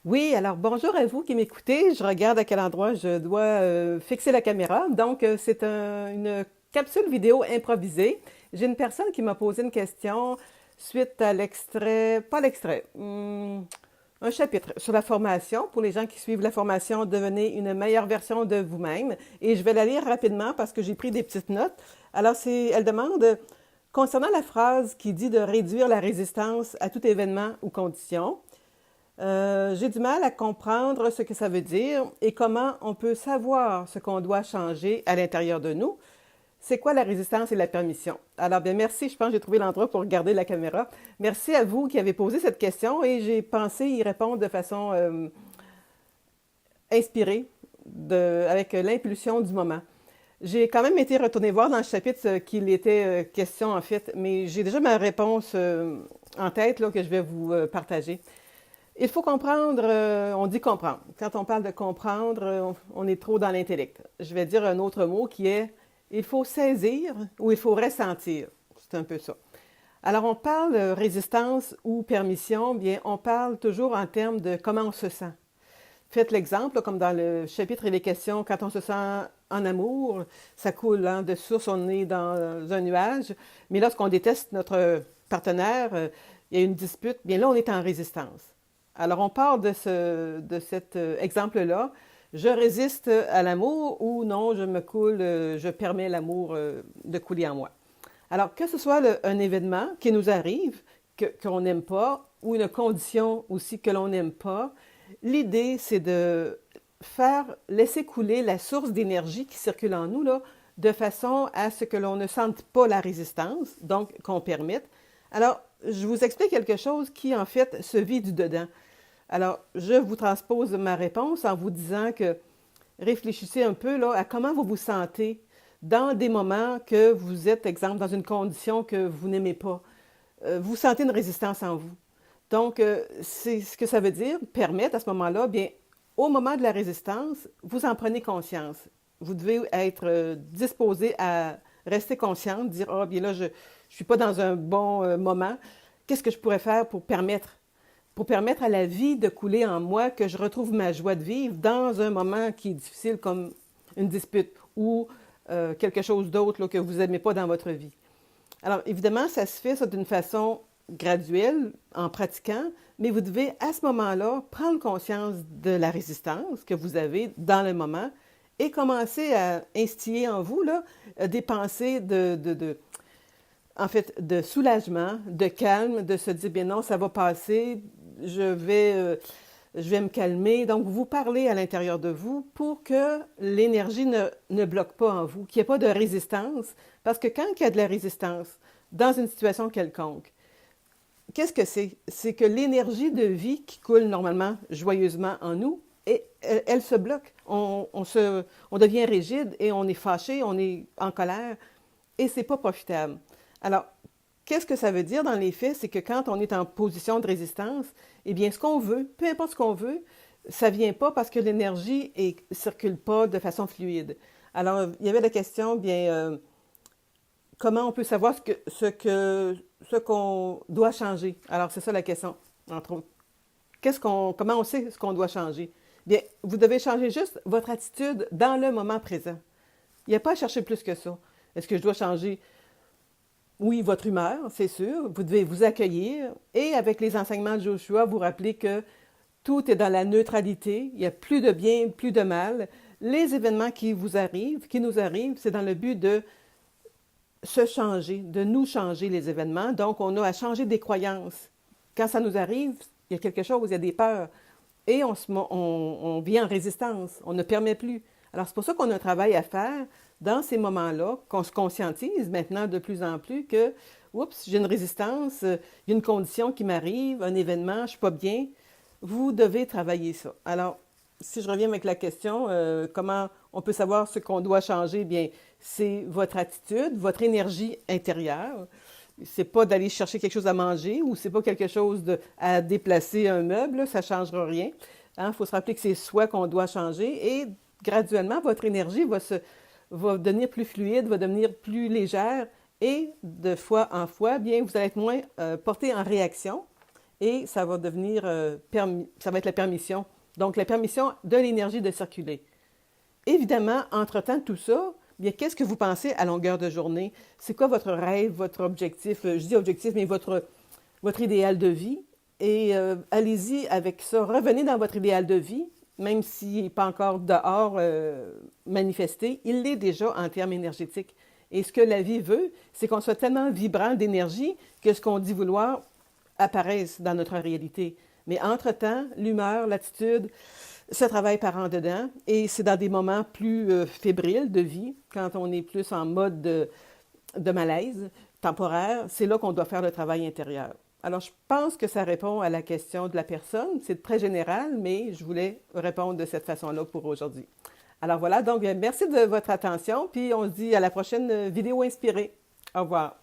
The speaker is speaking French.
Oui, alors bonjour à vous qui m'écoutez. Je regarde à quel endroit je dois fixer la caméra. Donc, une capsule vidéo improvisée. J'ai une personne qui m'a posé une question suite à l'extrait, pas l'extrait, un chapitre sur la formation. Pour les gens qui suivent la formation, devenez une meilleure version de vous-même. Et je vais la lire rapidement parce que j'ai pris des petites notes. Alors, elle demande, concernant la phrase qui dit de réduire la résistance à tout événement ou condition. J'ai du mal à comprendre ce que ça veut dire et comment on peut savoir ce qu'on doit changer à l'intérieur de nous. C'est quoi la résistance et la permission? Alors, bien, merci. Je pense que j'ai trouvé l'endroit pour regarder la caméra. Merci à vous qui avez posé cette question et j'ai pensé y répondre de façon inspirée, avec l'impulsion du moment. J'ai quand même été retourner voir dans le chapitre qu'il était question, en fait, mais j'ai déjà ma réponse en tête là, que je vais vous partager. Il faut comprendre, on dit comprendre. Quand on parle de comprendre, on est trop dans l'intellect. Je vais dire un autre mot qui est il faut saisir ou il faut ressentir. C'est un peu ça. Alors, on parle de résistance ou permission, bien, on parle toujours en termes de comment on se sent. Faites l'exemple, comme dans le chapitre, il est question, quand on se sent en amour, ça coule de source, on est dans un nuage. Mais lorsqu'on déteste notre partenaire, il y a une dispute, bien là, on est en résistance. Alors, on part de cet exemple-là. Je résiste à l'amour ou non, je permets l'amour de couler en moi. Alors, que ce soit un événement qui nous arrive, qu'on n'aime pas, ou une condition aussi que l'on n'aime pas, l'idée, c'est de laisser couler la source d'énergie qui circule en nous, là, de façon à ce que l'on ne sente pas la résistance, donc qu'on permette. Alors, je vous explique quelque chose qui, en fait, se vit du dedans. Alors, je vous transpose ma réponse en vous disant que réfléchissez un peu là, à comment vous vous sentez dans des moments que vous êtes, exemple, dans une condition que vous n'aimez pas. Vous sentez une résistance en vous. Donc, c'est ce que ça veut dire, permettre à ce moment-là, bien, au moment de la résistance, vous en prenez conscience. Vous devez être disposé à rester consciente, dire, ah, bien là, je ne suis pas dans un bon moment. Qu'est-ce que je pourrais faire pour permettre à la vie de couler en moi, que je retrouve ma joie de vivre dans un moment qui est difficile comme une dispute ou quelque chose d'autre là, que vous n'aimez pas dans votre vie. Alors, évidemment, ça se fait ça d'une façon graduelle, en pratiquant, mais vous devez, à ce moment-là, prendre conscience de la résistance que vous avez dans le moment et commencer à instiller en vous là, des pensées en fait, de soulagement, de calme, de se dire, bien non, ça va passer, je vais me calmer. Donc, vous parlez à l'intérieur de vous pour que l'énergie ne bloque pas en vous, qu'il n'y ait pas de résistance. Parce que quand il y a de la résistance dans une situation quelconque, qu'est-ce que c'est? C'est que l'énergie de vie qui coule normalement joyeusement en nous, elle se bloque. On devient rigide et on est fâché, on est en colère et c'est pas profitable. Alors, qu'est-ce que ça veut dire dans les faits? C'est que quand on est en position de résistance, eh bien, ce qu'on veut, peu importe ce qu'on veut, ça ne vient pas parce que l'énergie ne circule pas de façon fluide. Alors, il y avait la question, bien, comment on peut savoir ce qu'on doit changer? Alors, c'est ça la question, entre autres. Comment on sait ce qu'on doit changer? Bien, vous devez changer juste votre attitude dans le moment présent. Il n'y a pas à chercher plus que ça. Est-ce que je dois changer? Oui, votre humeur, c'est sûr. Vous devez vous accueillir et avec les enseignements de Joshua, vous rappeler que tout est dans la neutralité. Il n'y a plus de bien, plus de mal. Les événements qui nous arrivent, c'est dans le but de se changer, de nous changer les événements. Donc, on a à changer des croyances. Quand ça nous arrive, il y a quelque chose, il y a des peurs. Et on vient en résistance, on ne permet plus. Alors, c'est pour ça qu'on a un travail à faire dans ces moments-là, qu'on se conscientise maintenant de plus en plus que, oups, j'ai une résistance, il y a une condition qui m'arrive, un événement, je ne suis pas bien. Vous devez travailler ça. Alors, si je reviens avec la question, comment on peut savoir ce qu'on doit changer, bien, c'est votre attitude, votre énergie intérieure. C'est pas d'aller chercher quelque chose à manger ou c'est pas quelque chose à déplacer un meuble, ça ne changera rien. Il faut se rappeler que c'est soi qu'on doit changer et graduellement, votre énergie va devenir plus fluide, va devenir plus légère et de fois en fois, bien, vous allez être moins porté en réaction et ça va devenir, ça va être la permission. Donc, la permission de l'énergie de circuler. Évidemment, entre-temps de tout ça, bien, qu'est-ce que vous pensez à longueur de journée? C'est quoi votre rêve, votre objectif? Je dis objectif, mais votre idéal de vie. Et allez-y avec ça. Revenez dans votre idéal de vie, même s'il n'est pas encore dehors manifesté, il l'est déjà en termes énergétiques. Et ce que la vie veut, c'est qu'on soit tellement vibrant d'énergie que ce qu'on dit vouloir apparaisse dans notre réalité. Mais entre-temps, l'humeur, l'attitude, ça travaille par en dedans et c'est dans des moments plus fébriles de vie, quand on est plus en mode de malaise temporaire, c'est là qu'on doit faire le travail intérieur. Alors, je pense que ça répond à la question de la personne. C'est très général, mais je voulais répondre de cette façon-là pour aujourd'hui. Alors voilà, donc merci de votre attention, puis on se dit à la prochaine vidéo inspirée. Au revoir.